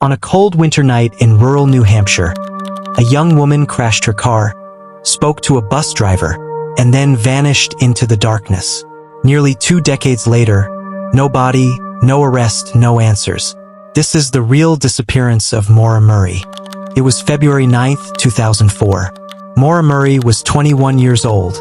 On a cold winter night in rural New Hampshire, a young woman crashed her car, spoke to a bus driver, and then vanished into the darkness. Nearly 2 decades later, no body, no arrest, no answers. This is the real disappearance of Maura Murray. It was February 9, 2004. Maura Murray was 21 years old,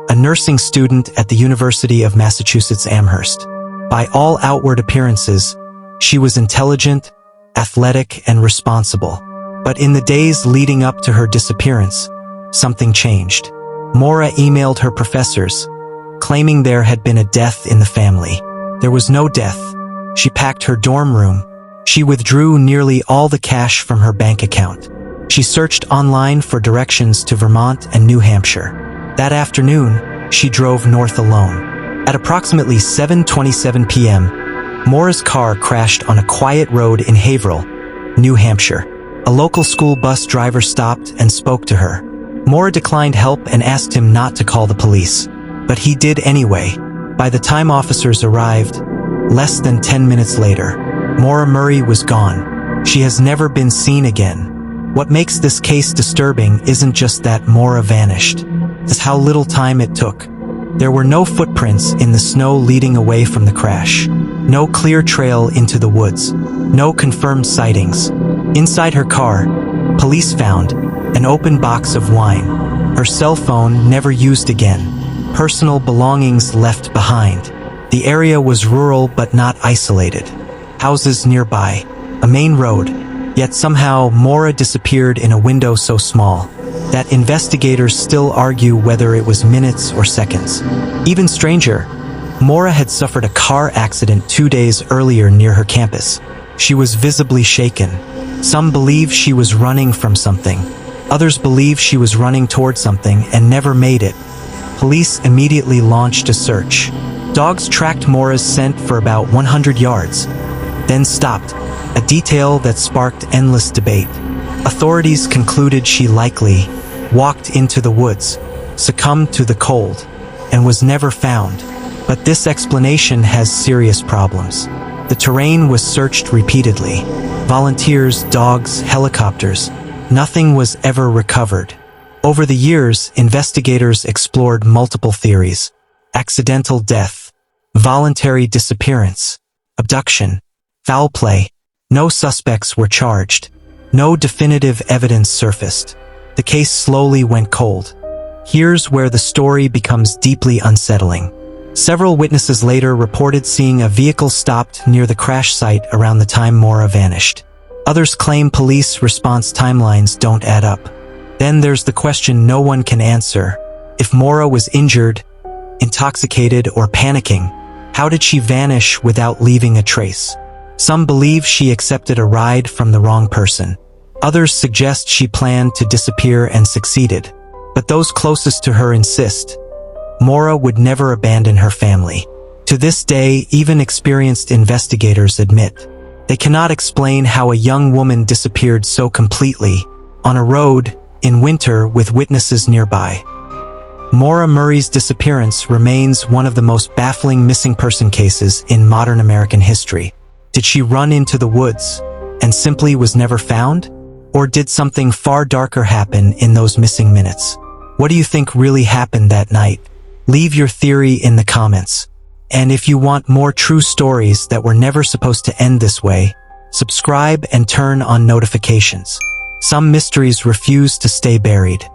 a nursing student at the University of Massachusetts Amherst. By all outward appearances, she was intelligent, athletic, and responsible. But in the days leading up to her disappearance, something changed. Maura emailed her professors, claiming there had been a death in the family. There was no death. She packed her dorm room. She withdrew nearly all the cash from her bank account. She searched online for directions to Vermont and New Hampshire. That afternoon, she drove north alone. At approximately 7:27 p.m., Maura's car crashed on a quiet road in Haverhill, New Hampshire. A local school bus driver stopped and spoke to her. Maura declined help and asked him not to call the police. But he did anyway. By the time officers arrived, less than 10 minutes later, Maura Murray was gone. She has never been seen again. What makes this case disturbing isn't just that Maura vanished. It's how little time it took. There were no footprints in the snow leading away from the crash. No clear trail into the woods. No confirmed sightings. Inside her car, police found an open box of wine. Her cell phone never used again. Personal belongings left behind. The area was rural but not isolated. Houses nearby. A main road. Yet somehow Maura disappeared in a window so small that investigators still argue whether it was minutes or seconds. Even stranger, Maura had suffered a car accident 2 days earlier near her campus. She was visibly shaken. Some believe she was running from something. Others believe she was running toward something and never made it. Police immediately launched a search. Dogs tracked Maura's scent for about 100 yards, then stopped, a detail that sparked endless debate. Authorities concluded she likely walked into the woods, succumbed to the cold, and was never found. But this explanation has serious problems. The terrain was searched repeatedly. Volunteers, dogs, helicopters. Nothing was ever recovered. Over the years, investigators explored multiple theories: accidental death, voluntary disappearance, abduction, foul play. No suspects were charged. No definitive evidence surfaced. The case slowly went cold. Here's where the story becomes deeply unsettling. Several witnesses later reported seeing a vehicle stopped near the crash site around the time Maura vanished. Others claim police response timelines don't add up. Then there's the question no one can answer. If Maura was injured, intoxicated, or panicking, how did she vanish without leaving a trace? Some believe she accepted a ride from the wrong person. Others suggest she planned to disappear and succeeded. But those closest to her insist Maura would never abandon her family. To this day, even experienced investigators admit they cannot explain how a young woman disappeared so completely, on a road, in winter with witnesses nearby. Maura Murray's disappearance remains one of the most baffling missing person cases in modern American history. Did she run into the woods and simply was never found? Or did something far darker happen in those missing minutes? What do you think really happened that night? Leave your theory in the comments. And if you want more true stories that were never supposed to end this way, subscribe and turn on notifications. Some mysteries refuse to stay buried.